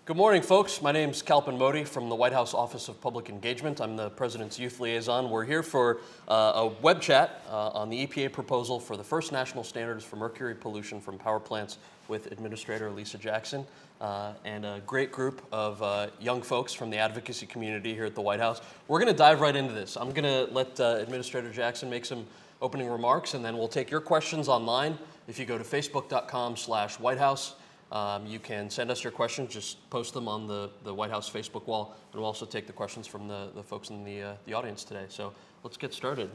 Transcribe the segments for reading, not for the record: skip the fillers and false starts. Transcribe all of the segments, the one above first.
Good morning, folks. My name is Kalpin Modi from the White House Office of Public Engagement. I'm the President's Youth Liaison. We're here for a web chat on the EPA proposal for the first national standards for mercury pollution from power plants with Administrator Lisa Jackson and a great group of young folks from the advocacy community here at the White House. We're going to dive right into this. I'm going to let Administrator Jackson make some opening remarks, and then we'll take your questions online. If you go to facebook.com/WhiteHouse, you can send us your questions, just post them on the White House Facebook wall, and we'll also take the questions from the folks in the audience today. So let's get started.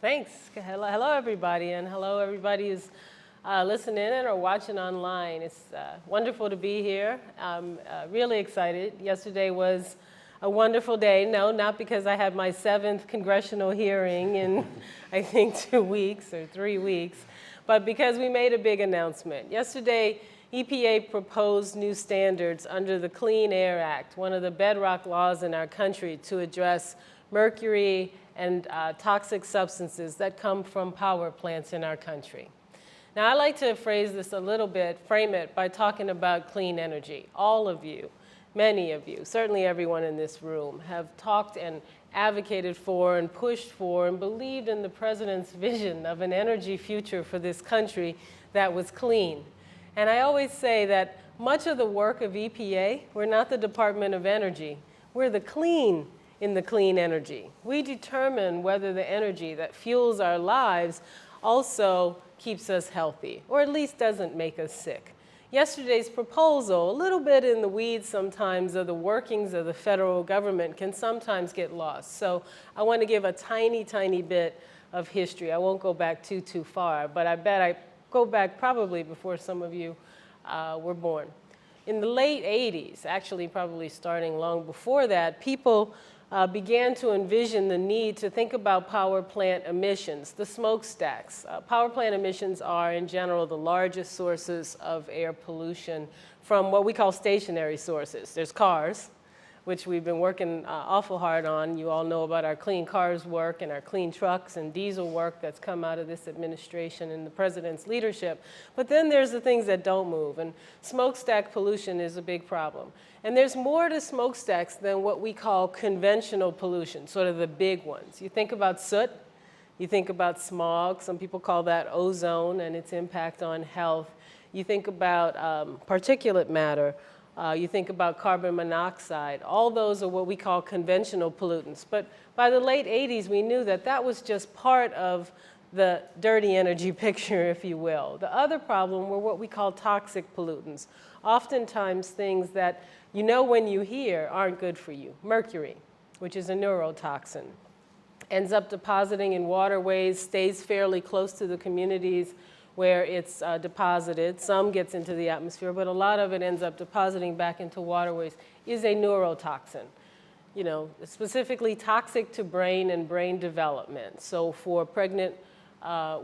Thanks. Hello, everybody, and hello, everybody who's listening in or watching online. It's wonderful to be here. I'm really excited. Yesterday was a wonderful day. No, not because I had my 7th congressional hearing in, I think, 2 weeks or 3 weeks, but because we made a big announcement. Yesterday, EPA proposed new standards under the Clean Air Act, one of the bedrock laws in our country to address mercury and toxic substances that come from power plants in our country. Now, I like to phrase this a little bit, frame it by talking about clean energy. All of you, many of you, certainly everyone in this room, have talked and advocated for and pushed for and believed in the President's vision of an energy future for this country that was clean. And I always say that much of the work of EPA, we're not the Department of Energy. We're the clean in the clean energy. We determine whether the energy that fuels our lives also keeps us healthy, or at least doesn't make us sick. Yesterday's proposal, a little bit in the weeds sometimes of the workings of the federal government, can sometimes get lost. So I want to give a tiny, tiny bit of history. I won't go back too far, but I bet I go back probably before some of you were born. In the late 80s, actually probably starting long before that, people began to envision the need to think about power plant emissions, the smokestacks. Power plant emissions are, in general, the largest sources of air pollution from what we call stationary sources. There's cars, which we've been working awful hard on. You all know about our clean cars work and our clean trucks and diesel work that's come out of this administration and the President's leadership. But then there's the things that don't move, and smokestack pollution is a big problem. And there's more to smokestacks than what we call conventional pollution, sort of the big ones. You think about soot, you think about smog, some people call that ozone and its impact on health. You think about particulate matter. You think about carbon monoxide. All those are what we call conventional pollutants. But by the late 80s, we knew that that was just part of the dirty energy picture, if you will. The other problem were what we call toxic pollutants. Oftentimes things that you know when you hear aren't good for you. Mercury, which is a neurotoxin, ends up depositing in waterways, stays fairly close to the communities where it's deposited. Some gets into the atmosphere, but a lot of it ends up depositing back into waterways, is a neurotoxin. You know, specifically toxic to brain and brain development. So for pregnant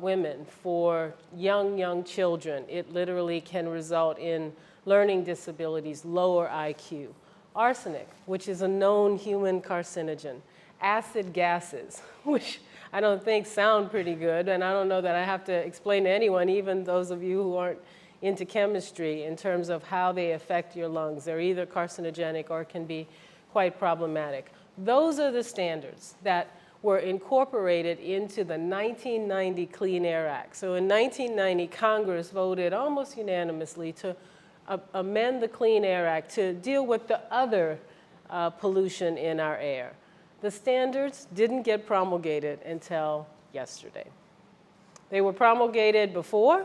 women, for young children, it literally can result in learning disabilities, lower IQ. Arsenic, which is a known human carcinogen. Acid gases, which I don't think sound pretty good, and I don't know that I have to explain to anyone, even those of you who aren't into chemistry, in terms of how they affect your lungs. They're either carcinogenic or can be quite problematic. Those are the standards that were incorporated into the 1990 Clean Air Act. So in 1990, Congress voted almost unanimously to amend the Clean Air Act to deal with the other pollution in our air. The standards didn't get promulgated until yesterday. They were promulgated before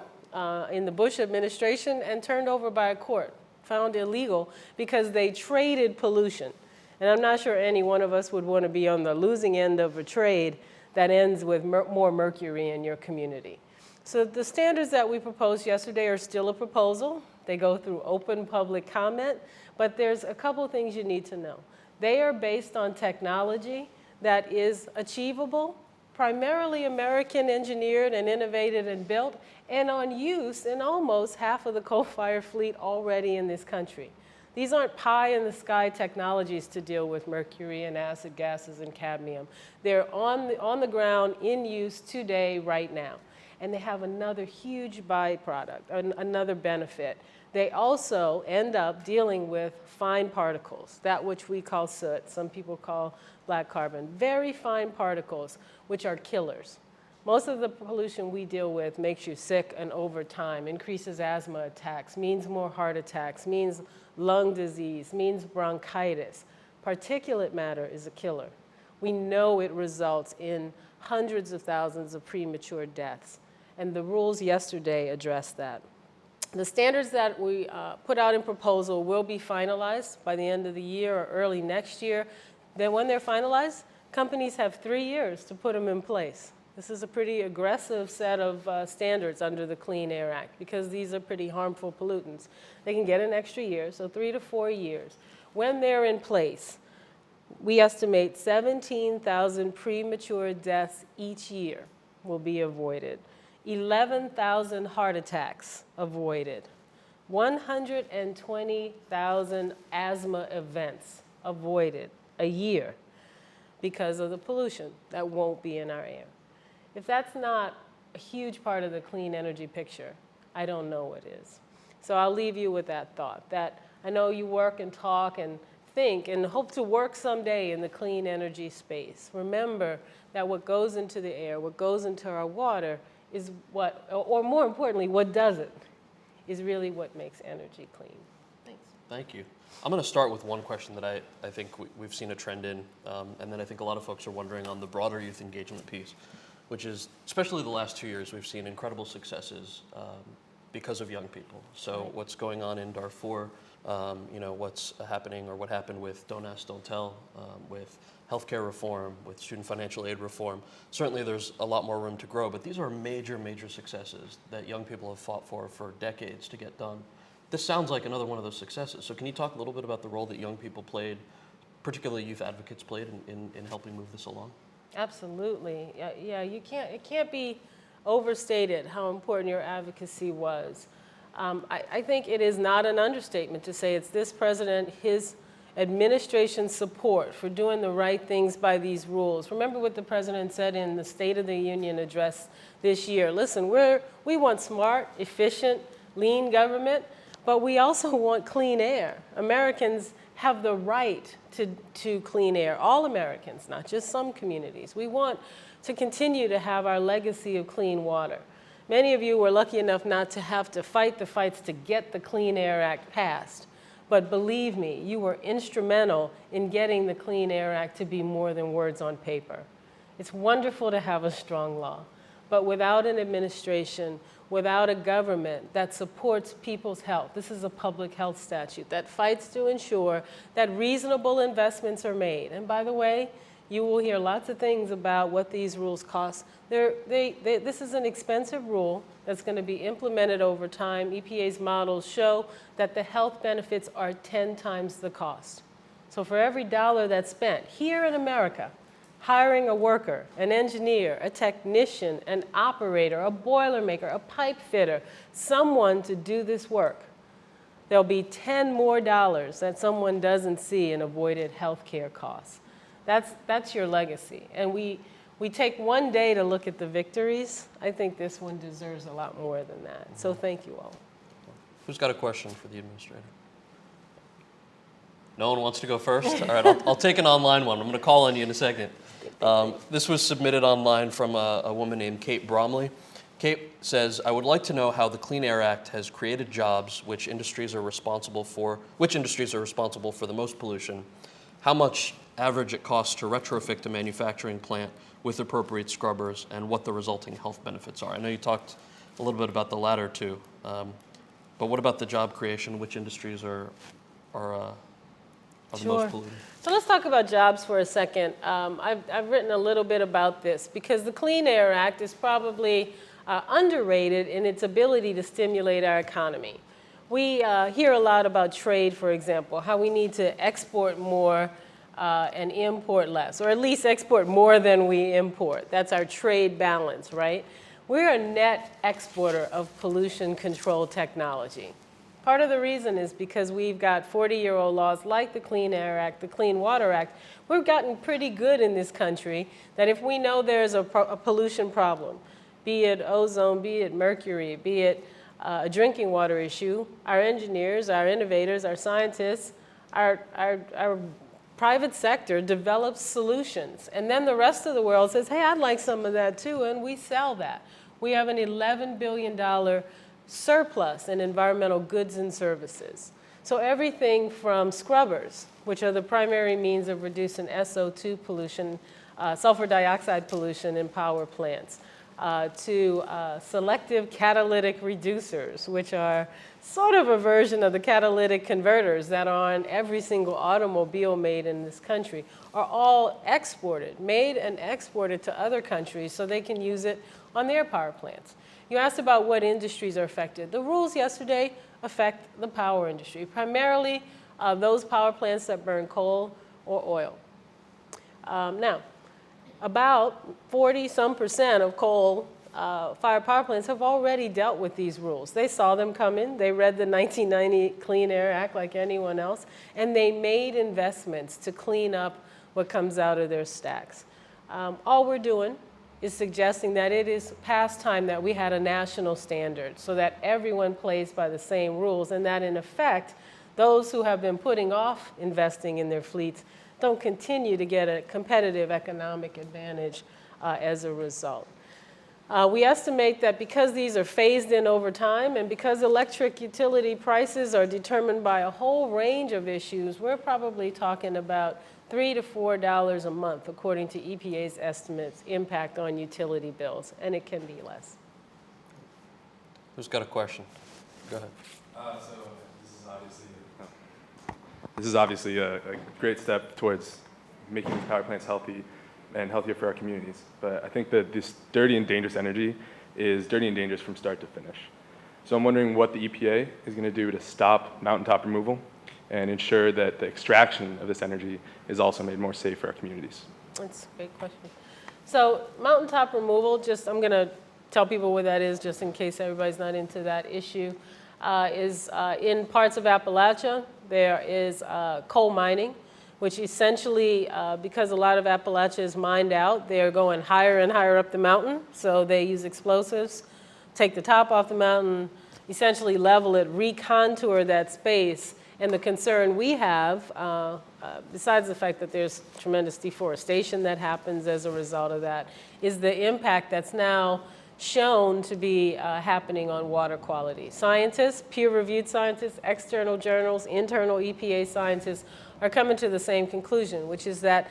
in the Bush administration and turned over by a court, found illegal because they traded pollution. And I'm not sure any one of us would want to be on the losing end of a trade that ends with more mercury in your community. So the standards that we proposed yesterday are still a proposal. They go through open public comment, but there's a couple things you need to know. They are based on technology that is achievable, primarily American engineered and innovated and built, and on use in almost half of the coal-fired fleet already in this country. These aren't pie-in-the-sky technologies to deal with mercury and acid gases and cadmium. They're on the ground in use today, right now. and they have another huge byproduct, another benefit. They also end up dealing with fine particles, that which we call soot, some people call black carbon, very fine particles, which are killers. Most of the pollution we deal with makes you sick, and over time increases asthma attacks, means more heart attacks, means lung disease, means bronchitis. Particulate matter is a killer. We know it results in hundreds of thousands of premature deaths, and the rules yesterday addressed that. The standards that we put out in proposal will be finalized by the end of the year or early next year. Then when they're finalized, companies have 3 years to put them in place. This is a pretty aggressive set of standards under the Clean Air Act because these are pretty harmful pollutants. They can get an extra year, so 3 to 4 years. When they're in place, we estimate 17,000 premature deaths each year will be avoided. 11,000 heart attacks avoided, 120,000 asthma events avoided a year because of the pollution that won't be in our air. If that's not a huge part of the clean energy picture, I don't know what is. So I'll leave you with that thought, that I know you work and talk and think and hope to work someday in the clean energy space. Remember that what goes into the air, what goes into our water, is what, or more importantly, what doesn't, is really what makes energy clean. Thanks. Thank you. I'm going to start with one question that I think we've seen a trend in, and then I think a lot of folks are wondering on the broader youth engagement piece, which is, especially the last 2 years, we've seen incredible successes because of young people. So Right. what's going on in Darfur, what's happening or what happened with Don't Ask, Don't Tell, with healthcare reform, with student financial aid reform. Certainly there's a lot more room to grow, but these are major, major successes that young people have fought for decades to get done. This sounds like another one of those successes. So can you talk a little bit about the role that young people played, particularly youth advocates played in helping move this along? Absolutely. Yeah, it can't be overstated how important your advocacy was. I think it is not an understatement to say it's this president, his administration's support for doing the right things by these rules. Remember what the president said in the State of the Union address this year. Listen, we want smart, efficient, lean government, but we also want clean air. Americans have the right to clean air, all Americans, not just some communities. We want to continue to have our legacy of clean water. Many of you were lucky enough not to have to fight the fights to get the Clean Air Act passed. But believe me, you were instrumental in getting the Clean Air Act to be more than words on paper. It's wonderful to have a strong law, but without an administration, without a government that supports people's health, this is a public health statute that fights to ensure that reasonable investments are made. And by the way, you will hear lots of things about what these rules cost. This is an expensive rule that's going to be implemented over time. EPA's models show that the health benefits are 10 times the cost. So for every dollar that's spent here in America, hiring a worker, an engineer, a technician, an operator, a boilermaker, a pipe fitter, someone to do this work, there'll be 10 more dollars that someone doesn't see in avoided health care costs. That's your legacy. And we take one day to look at the victories. I think this one deserves a lot more than that. So thank you all. Who's got a question for the administrator? No one wants to go first? All right, I'll take an online one. I'm going to call on you in a second. This was submitted online from a woman named Kate Bromley. Kate says, I would like to know how the Clean Air Act has created jobs, which industries are responsible for the most pollution, how much average it costs to retrofit a manufacturing plant with appropriate scrubbers, and what the resulting health benefits are. I know you talked a little bit about the latter two, but what about the job creation? Which industries are the most polluting? So let's talk about jobs for a second. I've written a little bit about this because the Clean Air Act is probably underrated in its ability to stimulate our economy. We hear a lot about trade, for example, how we need to export more and import less, or at least export more than we import. That's our trade balance, right? We're a net exporter of pollution control technology. Part of the reason is because we've got 40-year-old laws like the Clean Air Act, the Clean Water Act. We've gotten pretty good in this country that if we know there's a pollution problem, be it ozone, be it mercury, be it a drinking water issue, our engineers, our innovators, our scientists, our private sector develops solutions. And then the rest of the world says, hey, I'd like some of that too, and we sell that. We have an $11 billion surplus in environmental goods and services. So everything from scrubbers, which are the primary means of reducing SO2 pollution, sulfur dioxide pollution in power plants, to selective catalytic reducers, which are sort of a version of the catalytic converters that are on every single automobile made in this country, are all exported, made and exported to other countries so they can use it on their power plants. You asked about what industries are affected. The rules yesterday affect the power industry, primarily those power plants that burn coal or oil. Now, about 40-some% of coal-fired power plants have already dealt with these rules. They saw them coming. They read the 1990 Clean Air Act like anyone else, and they made investments to clean up what comes out of their stacks. All we're doing is suggesting that it is past time that we had a national standard so that everyone plays by the same rules, and that in effect, those who have been putting off investing in their fleets don't continue to get a competitive economic advantage as a result. We estimate that because these are phased in over time and because electric utility prices are determined by a whole range of issues, we're probably talking about $3 to $4 a month, according to EPA's estimates, impact on utility bills, and it can be less. Who's got a question? Go ahead. So this is obviously a great step towards making these power plants healthy and healthier for our communities. But I think that this dirty and dangerous energy is dirty and dangerous from start to finish. So I'm wondering what the EPA is going to do to stop mountaintop removal and ensure that the extraction of this energy is also made more safe for our communities. That's a big question. So mountaintop removal, I'm going to tell people what that is just in case everybody's not into that issue, is in parts of Appalachia, there is coal mining, which essentially, because a lot of Appalachia is mined out, they're going higher and higher up the mountain. So they use explosives, take the top off the mountain, essentially level it, recontour that space. And the concern we have, besides the fact that there's tremendous deforestation that happens as a result of that, is the impact that's now shown to be happening on water quality. Scientists, peer-reviewed scientists, external journals, internal EPA scientists are coming to the same conclusion, which is that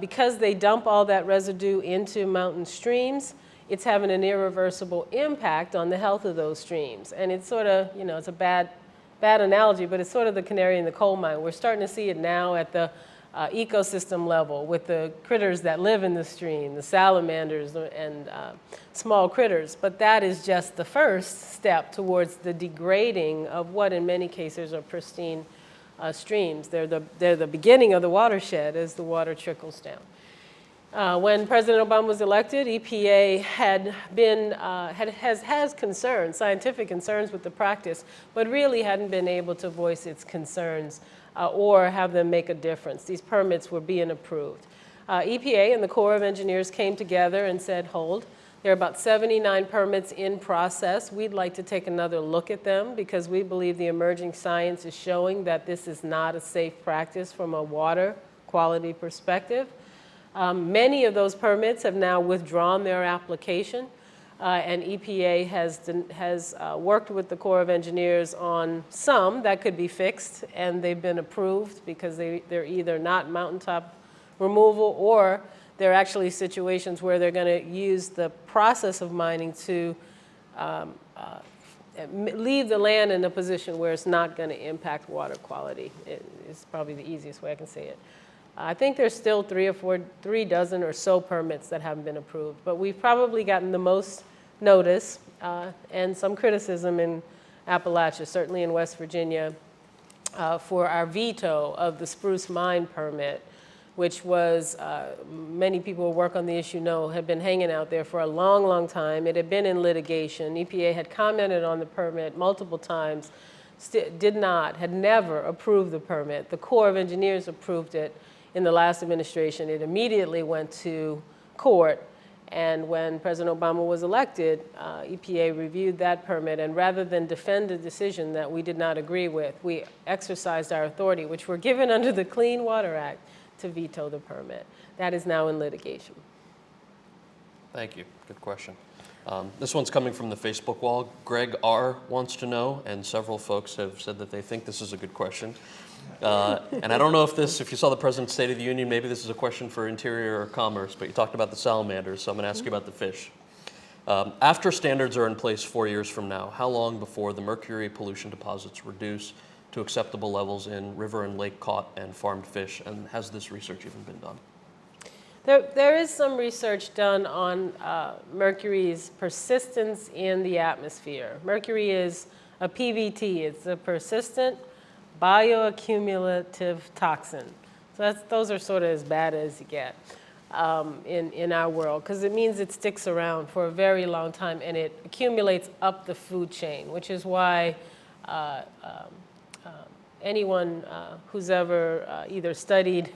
because they dump all that residue into mountain streams, it's having an irreversible impact on the health of those streams. And it's sort of, it's a bad analogy, but it's sort of the canary in the coal mine. We're starting to see it now at the ecosystem level with the critters that live in the stream, the salamanders and small critters. But that is just the first step towards the degrading of what in many cases are pristine streams. They're the beginning of the watershed as the water trickles down. When President Obama was elected, EPA has concerns, scientific concerns with the practice, but really hadn't been able to voice its concerns or have them make a difference. These permits were being approved. EPA and the Corps of Engineers came together and said, hold, there are about 79 permits in process. We'd like to take another look at them because we believe the emerging science is showing that this is not a safe practice from a water quality perspective. Many of those permits have now withdrawn their application, and EPA has worked with the Corps of Engineers on some that could be fixed, and they've been approved because they're either not mountaintop removal or they're actually situations where they're going to use the process of mining to leave the land in a position where it's not going to impact water quality. It's probably the easiest way I can say it. I think there's still 3 dozen or so permits that haven't been approved, but we've probably gotten the most notice and some criticism in Appalachia, certainly in West Virginia, for our veto of the Spruce Mine permit, which was, many people who work on the issue know, had been hanging out there for a long, long time. It had been in litigation. EPA had commented on the permit multiple times, had never approved the permit. The Corps of Engineers approved it in the last administration. It immediately went to court, And when President Obama was elected, EPA reviewed that permit, and rather than defend a decision that we did not agree with, we exercised our authority, which we're given under the Clean Water Act, to veto the permit. That is now in litigation. Thank you. Good question. This one's coming from the Facebook wall. Greg R. wants to know, and several folks have said that they think this is a good question. And I don't know if you saw the President's State of the Union, maybe this is a question for Interior or Commerce, but you talked about the salamanders, so I'm going to ask you about the fish. After standards are in place 4 years from now, how long before the mercury pollution deposits reduce to acceptable levels in river and lake caught and farmed fish? And has this research even been done? There is some research done on mercury's persistence in the atmosphere. Mercury is a PBT. It's a persistent bioaccumulative toxin. So those are sort of as bad as you get in our world, because it means it sticks around for a very long time and it accumulates up the food chain, which is why anyone who's ever either studied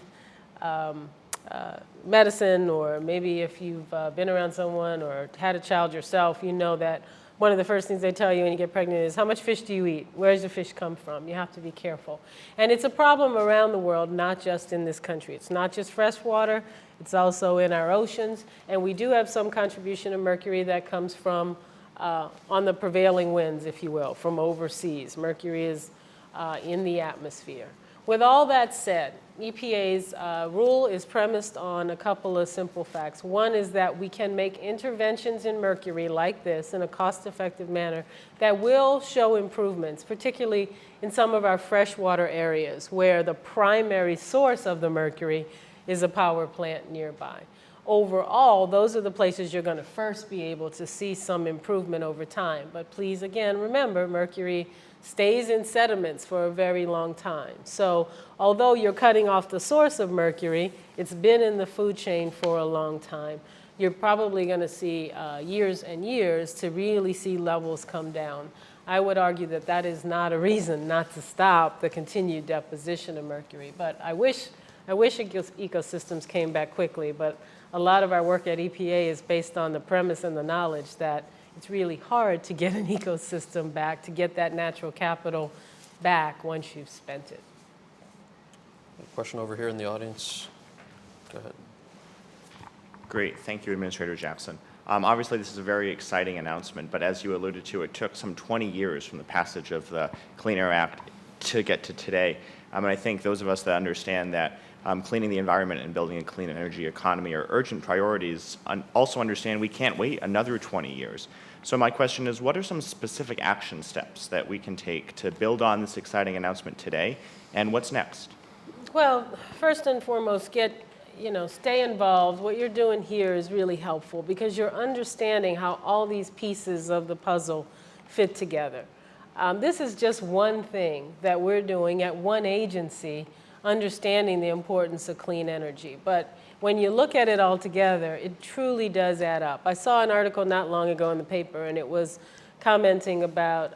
medicine, or maybe if you've been around someone or had a child yourself, you know that one of the first things they tell you when you get pregnant is, how much fish do you eat? Where does the fish come from? You have to be careful. And it's a problem around the world, not just in this country. It's not just fresh water, it's also in our oceans. And we do have some contribution of mercury that comes from on the prevailing winds, if you will, from overseas. Mercury is in the atmosphere. With all that said, EPA's rule is premised on a couple of simple facts. One is that we can make interventions in mercury like this in a cost-effective manner that will show improvements, particularly in some of our freshwater areas where the primary source of the mercury is a power plant nearby. Overall, those are the places you're going to first be able to see some improvement over time. But please, again, remember, mercury stays in sediments for a very long time. So although you're cutting off the source of mercury, it's been in the food chain for a long time. You're probably going to see years and years to really see levels come down. I would argue that that is not a reason not to stop the continued deposition of mercury. But I wish ecosystems came back quickly, but a lot of our work at EPA is based on the premise and the knowledge that it's really hard to get an ecosystem back, to get that natural capital back once you've spent it. Question over here in the audience. Go ahead. Great. Thank you, Administrator Jackson. Obviously, this is a very exciting announcement, but as you alluded to, it took some 20 years from the passage of the Clean Air Act to get to today. And I think those of us that understand that cleaning the environment and building a clean energy economy are urgent priorities also understand we can't wait another 20 years. So my question is, what are some specific action steps that we can take to build on this exciting announcement today, and what's next? Well, first and foremost, stay involved. What you're doing here is really helpful because you're understanding how all these pieces of the puzzle fit together. This is just one thing that we're doing at one agency, understanding the importance of clean energy. But when you look at it all together, it truly does add up. I saw an article not long ago in the paper, and it was commenting about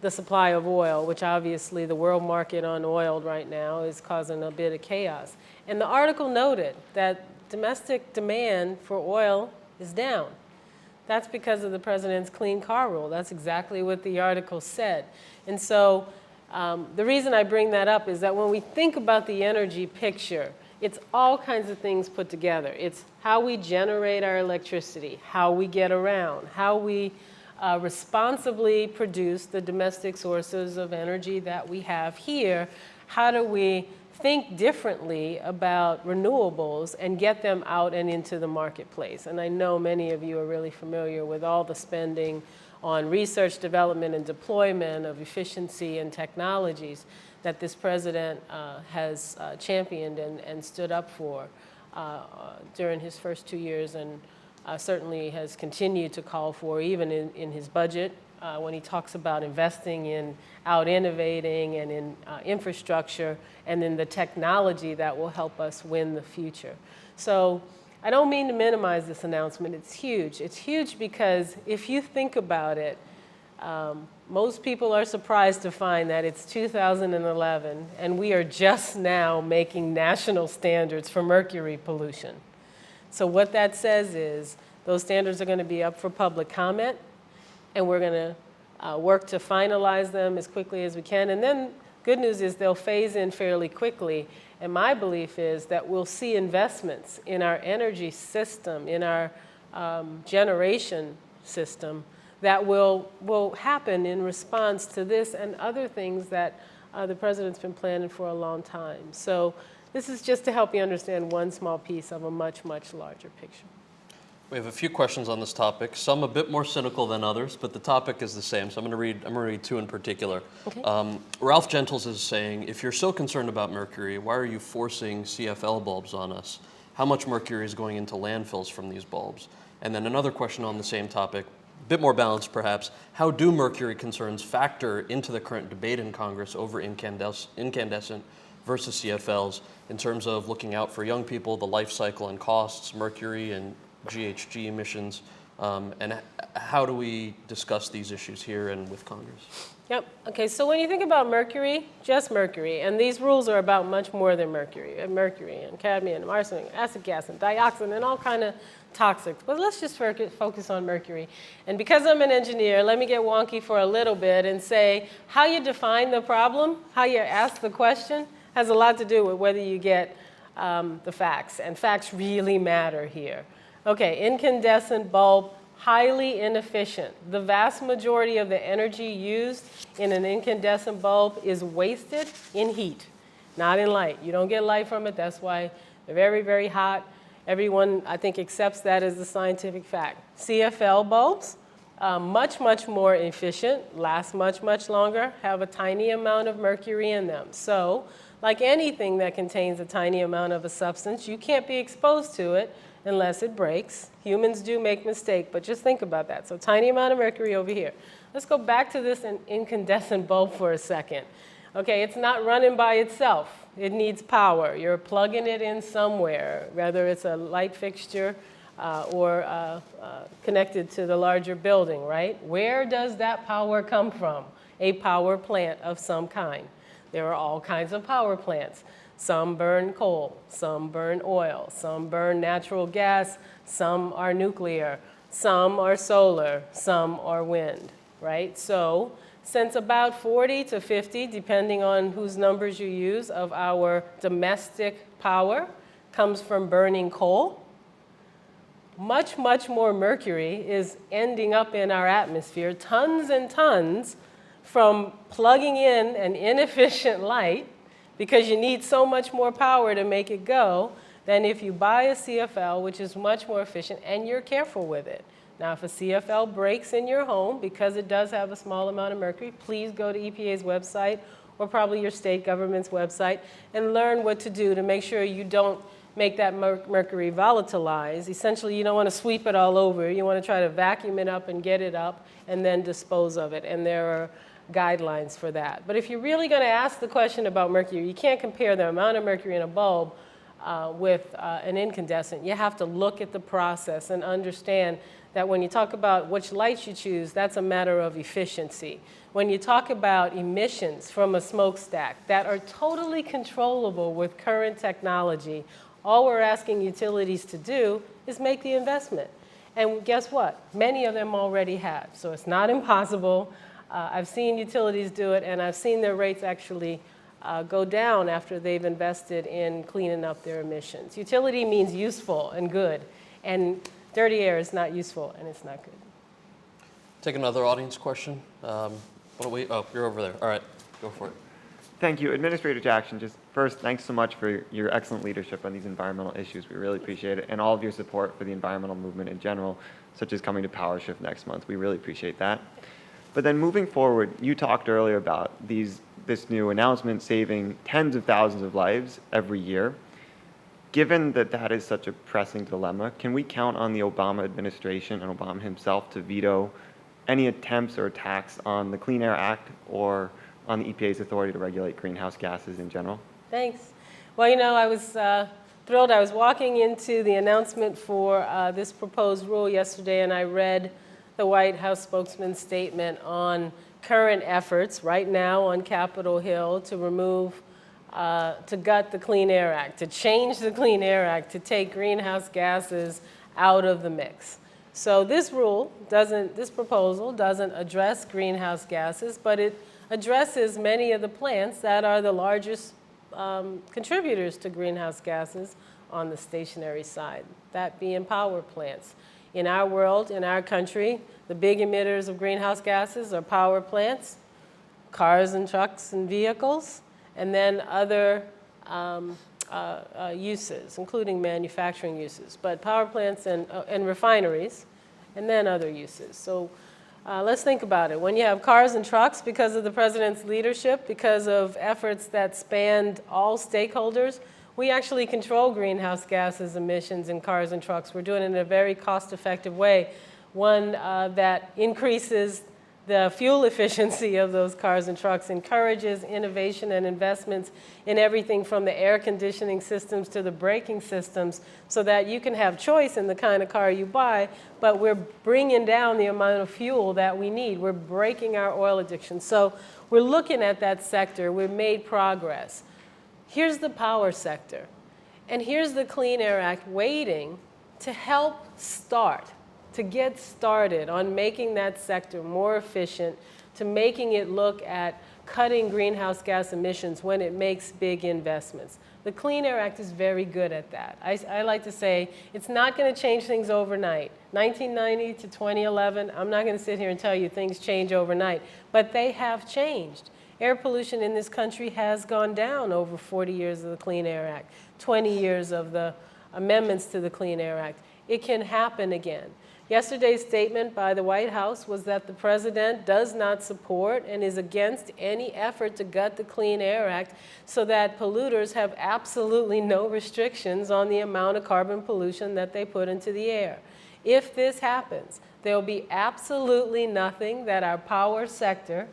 the supply of oil, which obviously the world market on oil right now is causing a bit of chaos. And the article noted that domestic demand for oil is down. That's because of the president's clean car rule. That's exactly what the article said. And so the reason I bring that up is that when we think about the energy picture, it's all kinds of things put together. It's how we generate our electricity, how we get around, how we responsibly produce the domestic sources of energy that we have here. How do we think differently about renewables and get them out and into the marketplace? And I know many of you are really familiar with all the spending on research, development, and deployment of efficiency and technologies that this president has championed and stood up for during his first 2 years, and certainly has continued to call for even in his budget when he talks about investing in out-innovating and in infrastructure and in the technology that will help us win the future. So I don't mean to minimize this announcement. It's huge. It's huge because if you think about it, most people are surprised to find that it's 2011 and we are just now making national standards for mercury pollution. So what that says is Those standards are going to be up for public comment, and we're going to work to finalize them as quickly as we can. And then good news is they'll phase in fairly quickly. And my belief is that we'll see investments in our energy system, in our generation system, that will happen in response to this and other things that the president's been planning for a long time. So this is just to help you understand one small piece of a much, much larger picture. We have a few questions on this topic, some a bit more cynical than others, but the topic is the same. So I'm going to read two in particular. Okay. Ralph Gentles is saying, if you're so concerned about mercury, why are you forcing CFL bulbs on us? How much mercury is going into landfills from these bulbs? And then another question on the same topic, a bit more balanced perhaps, how do mercury concerns factor into the current debate in Congress over incandescent versus CFLs in terms of looking out for young people, the life cycle and costs, mercury and GHG emissions, and how do we discuss these issues here and with Congress? Yep. Okay, so when you think about mercury, just mercury, and these rules are about much more than mercury, and cadmium, and arsenic, acid gas, and dioxin, and all kind of toxics. But let's just focus on mercury. And because I'm an engineer, let me get wonky for a little bit and say how you define the problem, how you ask the question, has a lot to do with whether you get the facts, and facts really matter here. Okay, incandescent bulb, highly inefficient. The vast majority of the energy used in an incandescent bulb is wasted in heat, not in light. You don't get light from it. That's why they're very, very hot. Everyone, I think, accepts that as a scientific fact. CFL bulbs, much, much more efficient, last much, much longer, have a tiny amount of mercury in them. So, like anything that contains a tiny amount of a substance, you can't be exposed to it unless it breaks. Humans do make mistakes, but just think about that. So tiny amount of mercury over here. Let's go back to this incandescent bulb for a second. Okay, it's not running by itself. It needs power. You're plugging it in somewhere, whether it's a light fixture or connected to the larger building, right? Where does that power come from? A power plant of some kind. There are all kinds of power plants. Some burn coal, some burn oil, some burn natural gas, some are nuclear, some are solar, some are wind, right? So since about 40 to 50, depending on whose numbers you use, of our domestic power comes from burning coal, much, much more mercury is ending up in our atmosphere, tons and tons, from plugging in an inefficient light, because you need so much more power to make it go than if you buy a CFL, which is much more efficient, and you're careful with it. Now, if a CFL breaks in your home, because it does have a small amount of mercury, please go to EPA's website or probably your state government's website and learn what to do to make sure you don't make that mercury volatilize. Essentially, you don't want to sweep it all over. You want to try to vacuum it up and get it up and then dispose of it. And there are guidelines for that. But if you're really going to ask the question about mercury, you can't compare the amount of mercury in a bulb with an incandescent. You have to look at the process and understand that when you talk about which lights you choose, that's a matter of efficiency. When you talk about emissions from a smokestack that are totally controllable with current technology, all we're asking utilities to do is make the investment. And guess what? Many of them already have. So it's not impossible. I've seen utilities do it, and I've seen their rates actually go down after they've invested in cleaning up their emissions. Utility means useful and good, and dirty air is not useful, and it's not good. Take another audience question. Oh, you're over there. All right, go for it. Thank you. Administrator Jackson, just first, thanks so much for your excellent leadership on these environmental issues. We really appreciate it, and all of your support for the environmental movement in general, such as coming to PowerShift next month. We really appreciate that. But then moving forward, you talked earlier about this new announcement saving tens of thousands of lives every year. Given that that is such a pressing dilemma, can we count on the Obama administration and Obama himself to veto any attempts or attacks on the Clean Air Act or on the EPA's authority to regulate greenhouse gases in general? Thanks. Well, you know, I was thrilled. I was walking into the announcement for this proposed rule yesterday, and I read the White House spokesman's statement on current efforts right now on Capitol Hill to remove, to gut the Clean Air Act, to change the Clean Air Act, to take greenhouse gases out of the mix. So this proposal doesn't address greenhouse gases, but it addresses many of the plants that are the largest contributors to greenhouse gases on the stationary side, that being power plants. In our world, in our country, the big emitters of greenhouse gases are power plants, cars and trucks and vehicles, and then other uses, including manufacturing uses, but power plants and refineries, and then other uses. So let's think about it. When you have cars and trucks, because of the president's leadership, because of efforts that spanned all stakeholders, we actually control greenhouse gases emissions in cars and trucks. We're doing it in a very cost-effective way, one that increases the fuel efficiency of those cars and trucks, encourages innovation and investments in everything from the air conditioning systems to the braking systems so that you can have choice in the kind of car you buy, but we're bringing down the amount of fuel that we need. We're breaking our oil addiction. So we're looking at that sector. We've made progress. Here's the power sector. And here's the Clean Air Act waiting to help to get started on making that sector more efficient, to making it look at cutting greenhouse gas emissions when it makes big investments. The Clean Air Act is very good at that. I like to say it's not going to change things overnight. 1990 to 2011, I'm not going to sit here and tell you things change overnight, but they have changed. Air pollution in this country has gone down over 40 years of the Clean Air Act, 20 years of the amendments to the Clean Air Act. It can happen again. Yesterday's statement by the White House was that the president does not support and is against any effort to gut the Clean Air Act so that polluters have absolutely no restrictions on the amount of carbon pollution that they put into the air. If this happens, there will be absolutely nothing that our power sector,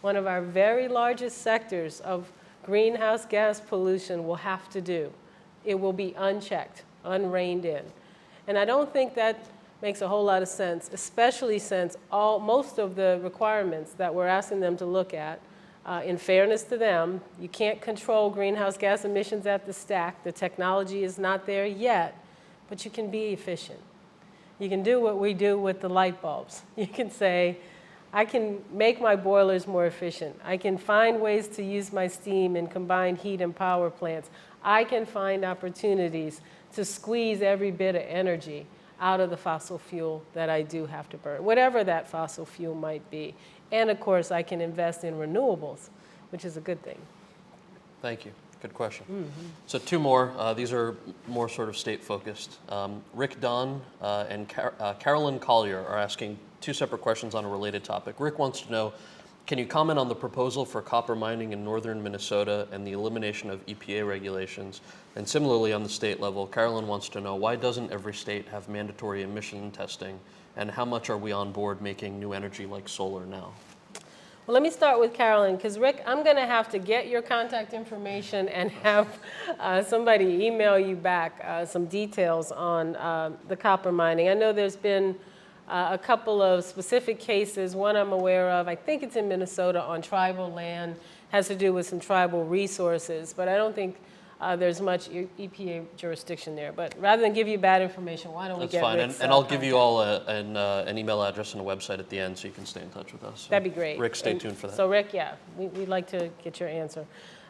one of our very largest sectors of greenhouse gas pollution, will have to do. It will be unchecked, unreined in. And I don't think that makes a whole lot of sense, especially since most of the requirements that we're asking them to look at, in fairness to them, you can't control greenhouse gas emissions at the stack. The technology is not there yet, but you can be efficient. You can do what we do with the light bulbs. You can say, I can make my boilers more efficient. I can find ways to use my steam in combined heat and power plants. I can find opportunities to squeeze every bit of energy out of the fossil fuel that I do have to burn, whatever that fossil fuel might be. And of course, I can invest in renewables, which is a good thing. Thank you. Good question. So two more. These are more sort of state-focused. Rick Dunn and Carolyn Collier are asking two separate questions on a related topic. Rick wants to know, can you comment on the proposal for copper mining in northern Minnesota and the elimination of EPA regulations? And similarly, on the state level, Carolyn wants to know, why doesn't every state have mandatory emission testing? And how much are we on board making new energy like solar now? Well, let me start with Carolyn, because Rick, I'm going to have to get your contact information and have somebody email you back some details on the copper mining. I know there's been a couple of specific cases. One I'm aware of, I think it's in Minnesota, on tribal land, has to do with some tribal resources, but I don't think there's much EPA jurisdiction there. But rather than give you bad information, why don't we get Rick's and I'll give you all an email address and a website at the end so you can stay in touch with us. So that'd be great. Rick, stay tuned for that. So Rick, yeah, we'd like to get your answer.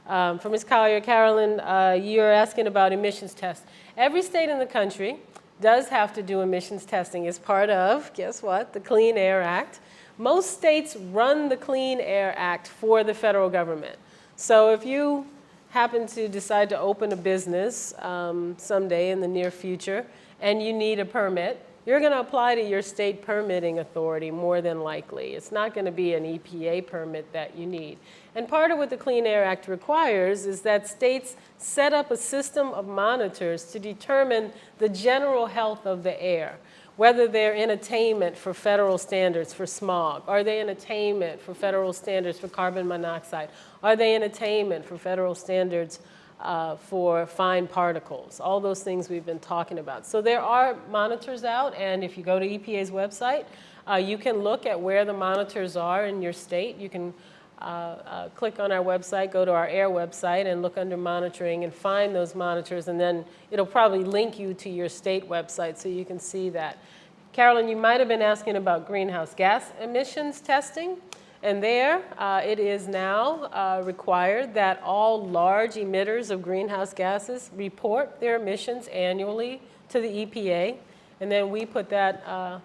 For Ms. Collier, Carolyn, you're asking about emissions tests. Every state in the country does have to do emissions testing as part of, guess what, the Clean Air Act. Most states run the Clean Air Act for the federal government. So if you happen to decide to open a business someday in the near future and you need a permit, you're going to apply to your state permitting authority more than likely. It's not going to be an EPA permit that you need. And part of what the Clean Air Act requires is that states set up a system of monitors to determine the general health of the air, whether they're in attainment for federal standards for smog. Are they in attainment for federal standards for carbon monoxide? Are they in attainment for federal standards for fine particles? All those things we've been talking about. So there are monitors out, and if you go to EPA's website, you can look at where the monitors are in your state. You can click on our website, go to our air website, and look under monitoring and find those monitors, and then it'll probably link you to your state website so you can see that. Carolyn, you might have been asking about greenhouse gas emissions testing. And there, it is now required that all large emitters of greenhouse gases report their emissions annually to the EPA. And then we put that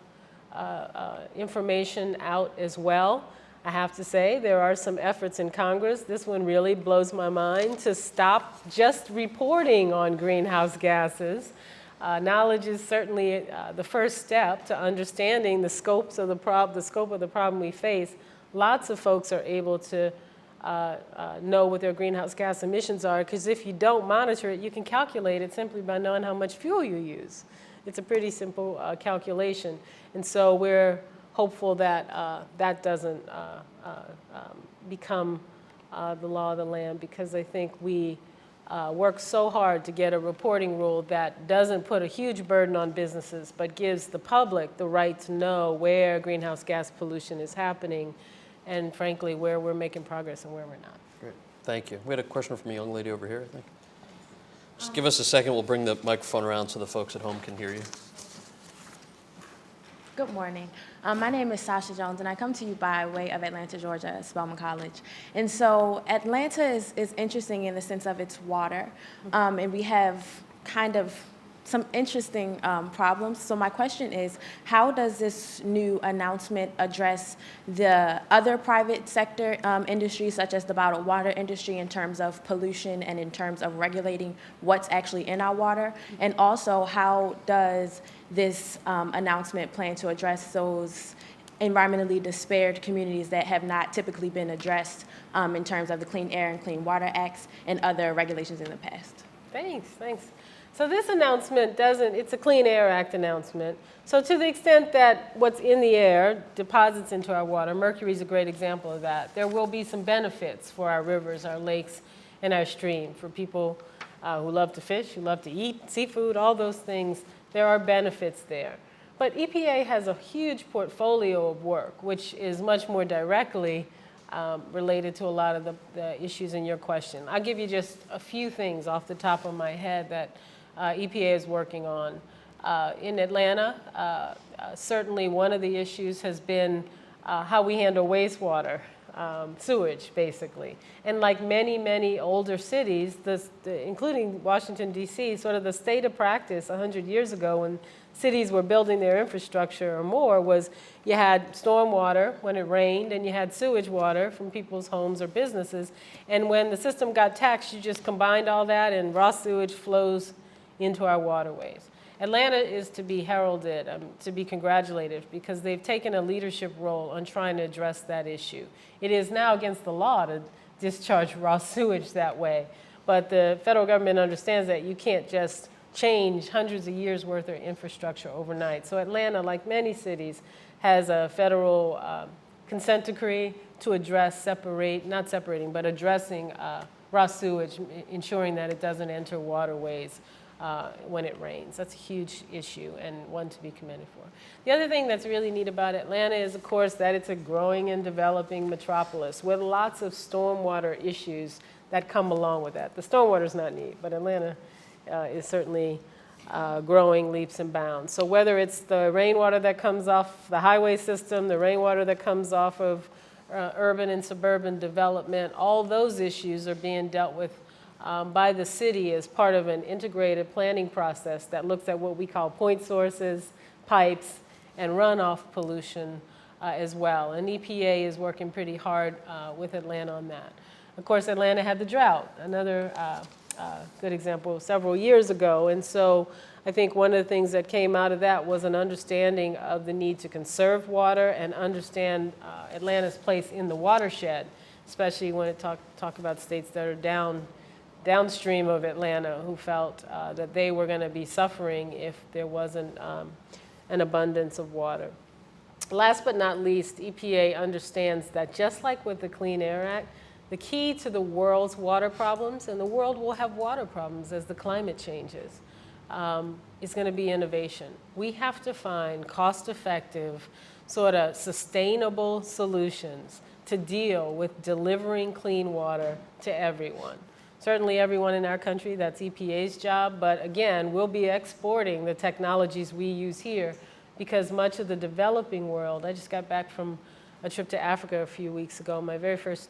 information out as well. I have to say, there are some efforts in Congress. This one really blows my mind, to stop just reporting on greenhouse gases. Knowledge is certainly the first step to understanding the scope of the problem we face. Lots of folks are able to know what their greenhouse gas emissions are, because if you don't monitor it, you can calculate it simply by knowing how much fuel you use. It's a pretty simple calculation. And so we're hopeful that that doesn't become the law of the land, because I think we work so hard to get a reporting rule that doesn't put a huge burden on businesses, but gives the public the right to know where greenhouse gas pollution is happening, and frankly, where we're making progress and where we're not. Great, thank you. We had a question from a young lady over here, I think. Just give us a second, we'll bring the microphone around so the folks at home can hear you. Good morning. My name is Sasha Jones, and I come to you by way of Atlanta, Georgia, at Spelman College. And so Atlanta is interesting in the sense of its water, and we have kind of some interesting problems. So my question is, how does this new announcement address the other private sector industries, such as the bottled water industry, in terms of pollution and in terms of regulating what's actually in our water? And also, how does this announcement plan to address those environmentally disparate communities that have not typically been addressed in terms of the Clean Air and Clean Water Acts and other regulations in the past? Thanks. So this announcement it's a Clean Air Act announcement. So to the extent that what's in the air deposits into our water, mercury is a great example of that. There will be some benefits for our rivers, our lakes, and our stream. For people who love to fish, who love to eat seafood, all those things, there are benefits there. But EPA has a huge portfolio of work, which is much more directly related to a lot of the issues in your question. I'll give you just a few things off the top of my head that EPA is working on. In Atlanta, certainly one of the issues has been how we handle wastewater, sewage, basically. And like many older cities, including Washington, D.C., sort of the state of practice 100 years ago when cities were building their infrastructure or more was you had storm water when it rained, and you had sewage water from people's homes or businesses. And when the system got taxed, you just combined all that, and raw sewage flows into our waterways. Atlanta is to be heralded, to be congratulated, because they've taken a leadership role on trying to address that issue. It is now against the law to discharge raw sewage that way, but the federal government understands that you can't just change hundreds of years' worth of infrastructure overnight. So Atlanta, like many cities, has a federal consent decree to address addressing raw sewage, ensuring that it doesn't enter waterways when it rains. That's a huge issue and one to be commended for. The other thing that's really neat about Atlanta is, of course, that it's a growing and developing metropolis with lots of stormwater issues that come along with that. The stormwater's not neat, but Atlanta is certainly growing leaps and bounds. So whether it's the rainwater that comes off the highway system, the rainwater that comes off of urban and suburban development, all those issues are being dealt with by the city as part of an integrated planning process that looks at what we call point sources, pipes, and runoff pollution as well. And EPA is working pretty hard with Atlanta on that. Of course, Atlanta had the drought, another good example, several years ago. And so I think one of the things that came out of that was an understanding of the need to conserve water and understand Atlanta's place in the watershed, especially when it talk about states that are downstream of Atlanta, who felt that they were going to be suffering if there wasn't an abundance of water. Last but not least, EPA understands that just like with the Clean Air Act, the key to the world's water problems, and the world will have water problems as the climate changes, is going to be innovation. We have to find cost-effective, sort of sustainable solutions to deal with delivering clean water to everyone. Certainly everyone in our country, that's EPA's job, but again, we'll be exporting the technologies we use here because much of the developing world, I just got back from a trip to Africa a few weeks ago, my very first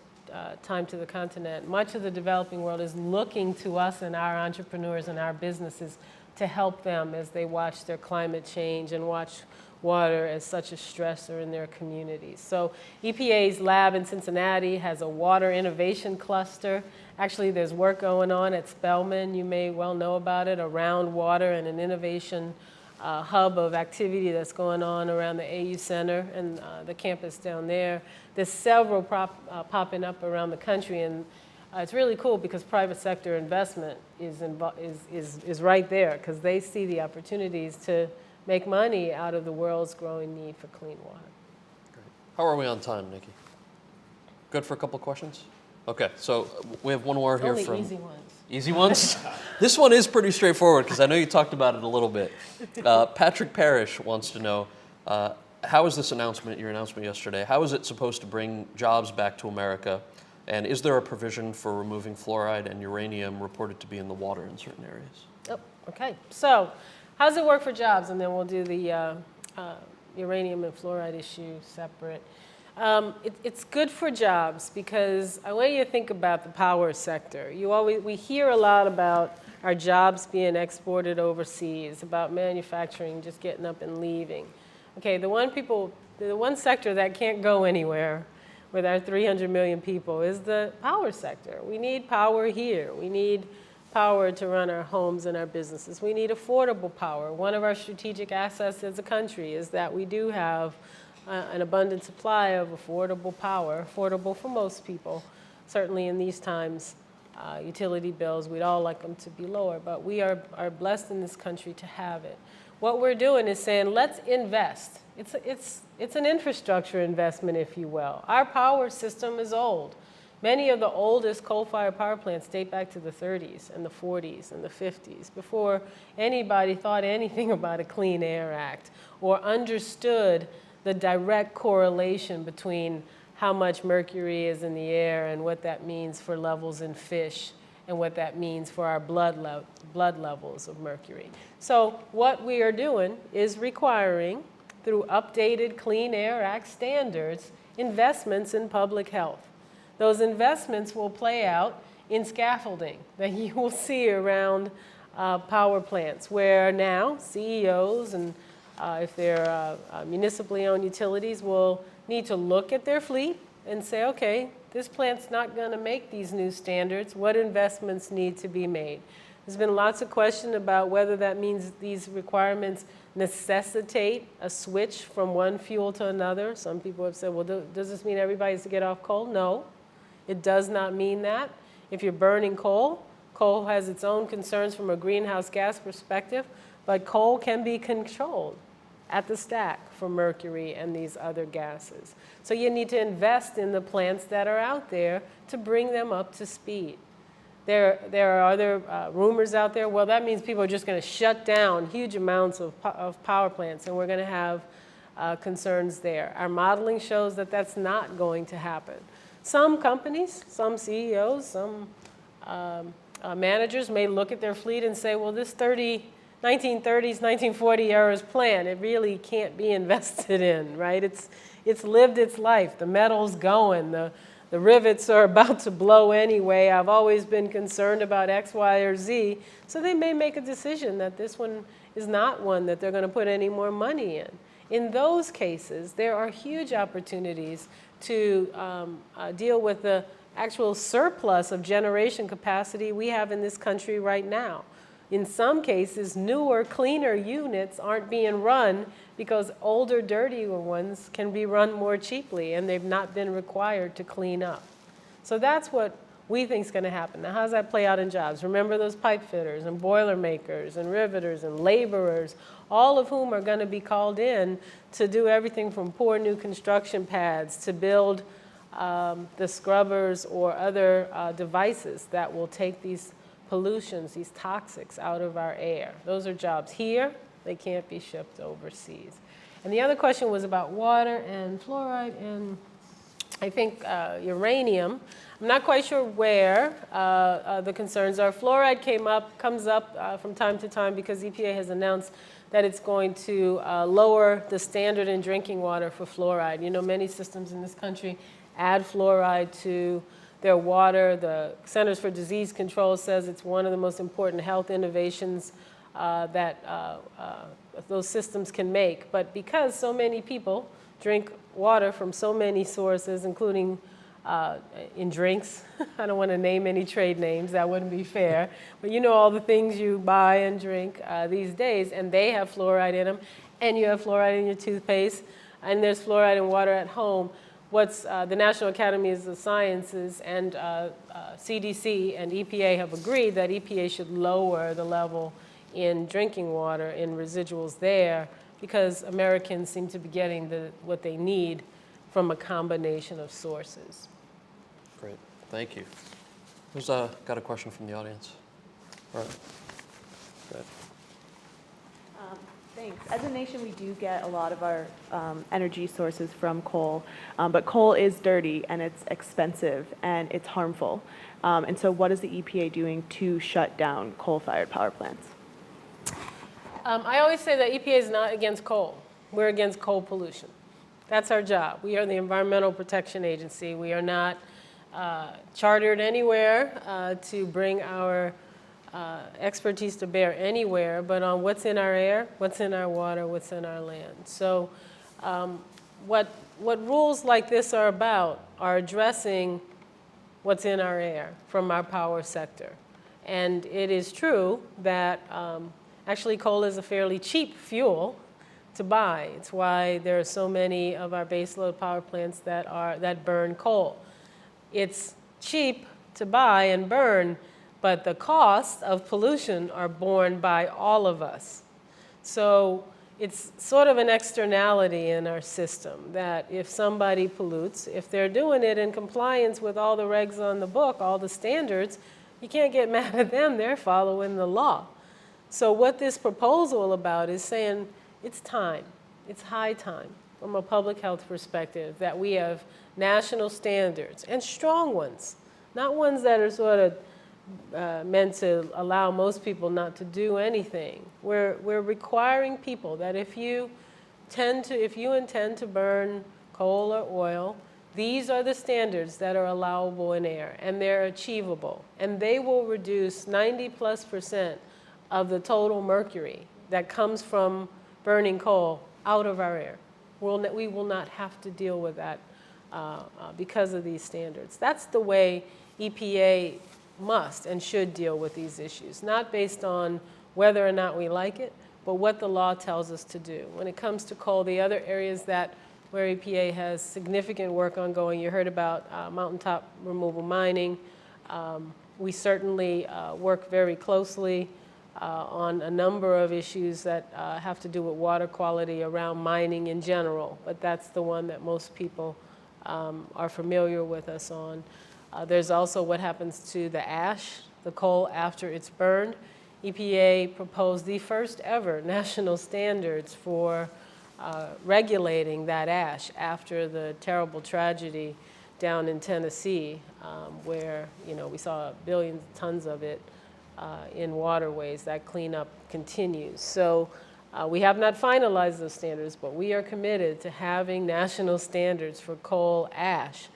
time to the continent. Much of the developing world is looking to us and our entrepreneurs and our businesses to help them as they watch their climate change and watch water as such a stressor in their communities. So EPA's lab in Cincinnati has a water innovation cluster. Actually, there's work going on at Spelman, you may well know about it, around water, and an innovation hub of activity that's going on around the AU Center and the campus down there. There's several popping up around the country, and it's really cool because private sector investment is right there because they see the opportunities to make money out of the world's growing need for clean water. Great. How are we on time, Nikki? Good for a couple questions? Okay, so we have one more here Only from... easy ones. Easy ones? This one is pretty straightforward because I know you talked about it a little bit. Patrick Parrish wants to know, how is this announcement, your announcement yesterday, how is it supposed to bring jobs back to America? And is there a provision for removing fluoride and uranium reported to be in the water in certain areas? Oh, okay. So how does it work for jobs? And then we'll do the uranium and fluoride issue separate. It's good for jobs because I want you to think about the power sector. We hear a lot about our jobs being exported overseas, about manufacturing just getting up and leaving. Okay, the one sector that can't go anywhere with our 300 million people is the power sector. We need power here. We need power to run our homes and our businesses. We need affordable power. One of our strategic assets as a country is that we do have an abundant supply of affordable power, affordable for most people. Certainly in these times, utility bills, we'd all like them to be lower, but we are blessed in this country to have it. What we're doing is saying, let's invest. It's an infrastructure investment, if you will. Our power system is old. Many of the oldest coal-fired power plants date back to the 30s and the 40s and the 50s, before anybody thought anything about a Clean Air Act or understood the direct correlation between how much mercury is in the air and what that means for levels in fish and what that means for our blood levels of mercury. So what we are doing is requiring, through updated Clean Air Act standards, investments in public health. Those investments will play out in scaffolding that you will see around power plants, where now CEOs and if they're municipally owned utilities will need to look at their fleet and say, okay, this plant's not going to make these new standards. What investments need to be made? There's been lots of question about whether that means these requirements necessitate a switch from one fuel to another. Some people have said, well, does this mean everybody has to get off coal? No, it does not mean that. If you're burning coal, coal has its own concerns from a greenhouse gas perspective, but coal can be controlled at the stack for mercury and these other gases. So you need to invest in the plants that are out there to bring them up to speed. There are other rumors out there, well, that means people are just going to shut down huge amounts of power plants, and we're going to have concerns there. Our modeling shows that that's not going to happen. Some companies, some CEOs, some managers may look at their fleet and say, well, this 1930s, 1940 era's plant, it really can't be invested in, right? It's lived its life. The metal's going. The rivets are about to blow anyway. I've always been concerned about X, Y, or Z. So they may make a decision that this one is not one that they're going to put any more money in. In those cases, there are huge opportunities to deal with the actual surplus of generation capacity we have in this country right now. In some cases, newer, cleaner units aren't being run because older, dirtier ones can be run more cheaply, and they've not been required to clean up. So that's what we think is going to happen. Now, how does that play out in jobs? Remember those pipe fitters and boiler makers and riveters and laborers, all of whom are going to be called in to do everything from pour new construction pads to build the scrubbers or other devices that will take these pollutions, these toxics out of our air. Those are jobs here. They can't be shipped overseas. And the other question was about water and fluoride and I think uranium. I'm not quite sure where the concerns are. Fluoride comes up from time to time because EPA has announced that it's going to lower the standard in drinking water for fluoride. You know, many systems in this country add fluoride to their water. The Centers for Disease Control says it's one of the most important health innovations that those systems can make. But because so many people drink water from so many sources, including in drinks, I don't want to name any trade names, that wouldn't be fair, but you know all the things you buy and drink these days, and they have fluoride in them, and you have fluoride in your toothpaste, and there's fluoride in water at home. What's the National Academies of Sciences and CDC and EPA have agreed that EPA should lower the level in drinking water, in residuals there, because Americans seem to be getting what they need from a combination of sources. Great, thank you. Who's got a question from the audience? All right. Go ahead. Thanks. As a nation, we do get a lot of our energy sources from coal, but coal is dirty and it's expensive and it's harmful. And so what is the EPA doing to shut down coal-fired power plants? I always say that EPA is not against coal. We're against coal pollution. That's our job. We are the Environmental Protection Agency. We are not chartered anywhere to bring our expertise to bear anywhere, but on what's in our air, what's in our water, what's in our land. So what rules like this are about are addressing what's in our air from our power sector. And it is true that actually coal is a fairly cheap fuel to buy. It's why there are so many of our baseload power plants that burn coal. It's cheap to buy and burn, but the cost of pollution are borne by all of us. So it's sort of an externality in our system that if somebody pollutes, if they're doing it in compliance with all the regs on the book, all the standards, you can't get mad at them, they're following the law. So what this proposal about is saying it's time, it's high time from a public health perspective that we have national standards and strong ones, not ones that are sort of meant to allow most people not to do anything. We're requiring people that if you intend to burn coal or oil, these are the standards that are allowable in air, and they're achievable. And they will reduce 90+% of the total mercury that comes from burning coal out of our air. We will not have to deal with that because of these standards. That's the way EPA must and should deal with these issues, not based on whether or not we like it, but what the law tells us to do. When it comes to coal, the other areas where EPA has significant work ongoing, you heard about mountaintop removal mining. We certainly work very closely on a number of issues that have to do with water quality around mining in general, but that's the one that most people are familiar with us on. There's also what happens to the ash, the coal after it's burned. EPA proposed the first ever national standards for regulating that ash after the terrible tragedy down in Tennessee, where we saw billions of tons of it in waterways. That cleanup continues. So we have not finalized those standards, but we are committed to having national standards for coal ash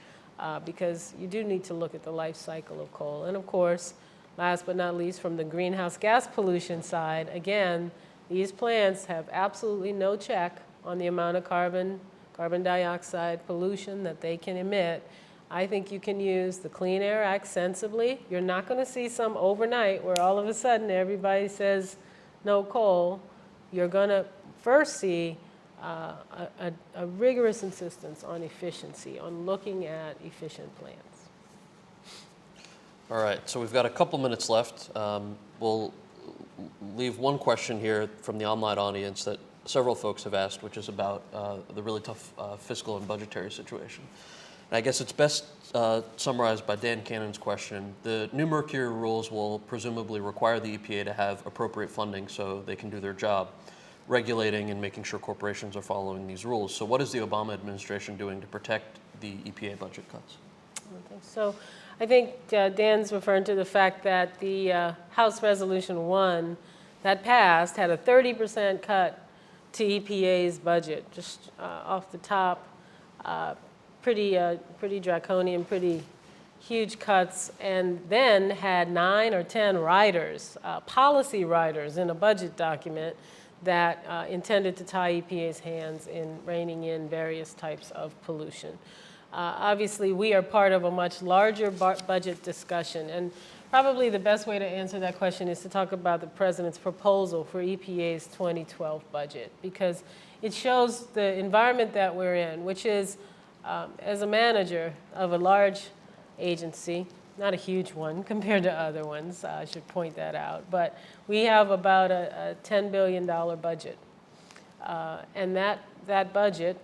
because you do need to look at the life cycle of coal. And of course, last but not least, from the greenhouse gas pollution side, again, these plants have absolutely no check on the amount of carbon dioxide pollution that they can emit. I think you can use the Clean Air Act sensibly. You're not going to see some overnight where all of a sudden everybody says no coal. You're going to first see a rigorous insistence on efficiency, on looking at efficient plants. All right, so we've got a couple minutes left. We'll leave one question here from the online audience that several folks have asked, which is about the really tough fiscal and budgetary situation. And I guess it's best summarized by Dan Cannon's question. The new mercury rules will presumably require the EPA to have appropriate funding so they can do their job, regulating and making sure corporations are following these rules. So what is the Obama administration doing to protect the EPA budget cuts? So I think Dan's referring to the fact that the House Resolution 1 that passed had a 30% cut to EPA's budget, just off the top, pretty draconian, pretty huge cuts, and then had 9 or 10 riders, policy riders in a budget document that intended to tie EPA's hands in reining in various types of pollution. Obviously, we are part of a much larger budget discussion, and probably the best way to answer that question is to talk about the President's proposal for EPA's 2012 budget, because it shows the environment that we're in, which is, as a manager of a large agency, not a huge one compared to other ones, I should point that out, but we have about a $10 billion budget. And that budget,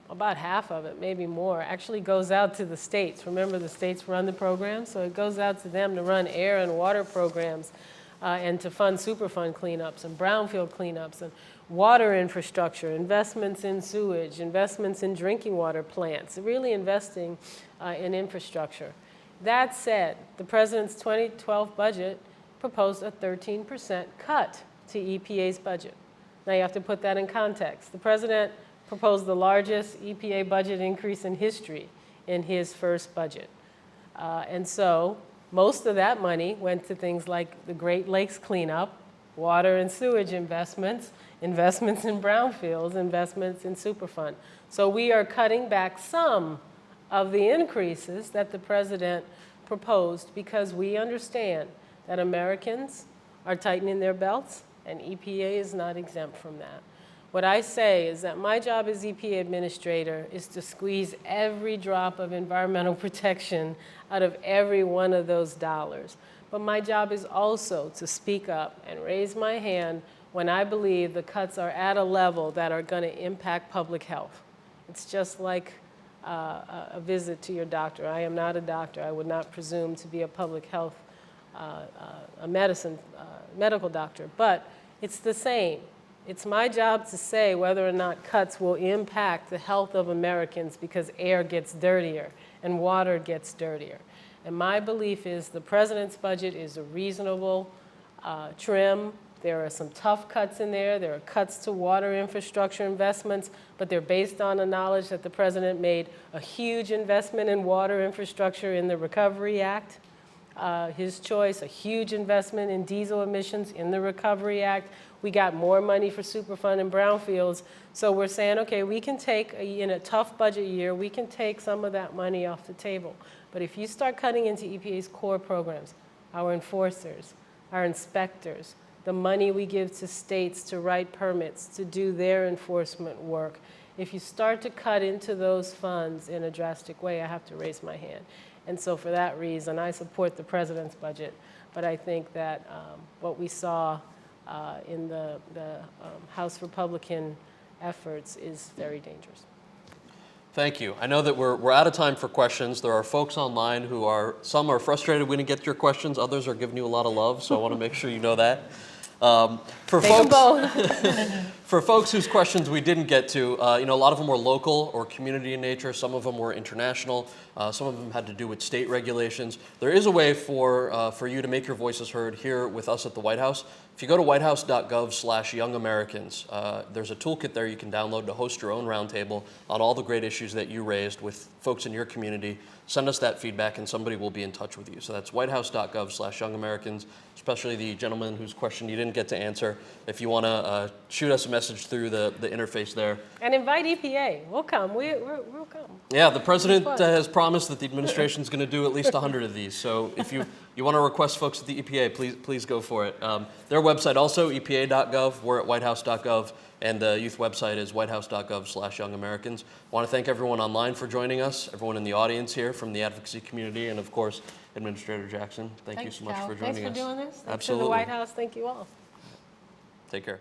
about half of it, maybe more, actually goes out to the states. Remember, the states run the program, so it goes out to them to run air and water programs and to fund Superfund cleanups and brownfield cleanups and water infrastructure, investments in sewage, investments in drinking water plants, really investing in infrastructure. That said, the President's 2012 budget proposed a 13% cut to EPA's budget. Now you have to put that in context. The President proposed the largest EPA budget increase in history in his first budget. And so most of that money went to things like the Great Lakes cleanup, water and sewage investments, investments in brownfields, investments in Superfund. So we are cutting back some of the increases that the President proposed because we understand that Americans are tightening their belts and EPA is not exempt from that. What I say is that my job as EPA administrator is to squeeze every drop of environmental protection out of every one of those dollars. But my job is also to speak up and raise my hand when I believe the cuts are at a level that are going to impact public health. It's just like a visit to your doctor. I am not a doctor. I would not presume to be a public health, medical doctor, but it's the same. It's my job to say whether or not cuts will impact the health of Americans because air gets dirtier and water gets dirtier. And my belief is the President's budget is a reasonable trim. There are some tough cuts in there. There are cuts to water infrastructure investments, but they're based on the knowledge that the President made a huge investment in water infrastructure in the Recovery Act. His choice, a huge investment in diesel emissions in the Recovery Act. We got more money for Superfund and brownfields. So we're saying, okay, we can take, in a tough budget year, we can take some of that money off the table. But if you start cutting into EPA's core programs, our enforcers, our inspectors, the money we give to states to write permits, to do their enforcement work, if you start to cut into those funds in a drastic way, I have to raise my hand. And so for that reason, I support the President's budget, but I think that what we saw in the House Republican efforts is very dangerous. Thank you. I know that we're out of time for questions. There are folks online who are, some are frustrated we didn't get to your questions, others are giving you a lot of love, so I want to make sure you know that. For folks whose questions we didn't get to, a lot of them were local or community in nature. Some of them were international. Some of them had to do with state regulations. There is a way for you to make your voices heard here with us at the White House. If you go to whitehouse.gov/youngamericans, there's a toolkit there you can download to host your own roundtable on all the great issues that you raised with folks in your community. Send us that feedback and somebody will be in touch with you. So that's whitehouse.gov/youngamericans, especially the gentleman whose question you didn't get to answer. If you want to shoot us a message through the interface there. And invite EPA. We'll come. We'll come. Yeah, the President has promised that the administration is going to do at least 100 of these. So if you want to request folks at the EPA, please go for it. Their website also, epa.gov. We're at whitehouse.gov. And the youth website is whitehouse.gov/youngamericans. I want to thank everyone online for joining us, everyone in the audience here from the advocacy community, and of course, Administrator Jackson. Thank you so much for joining us. Thanks for doing this. Thanks Absolutely. to the White House. Thank you all. Take care.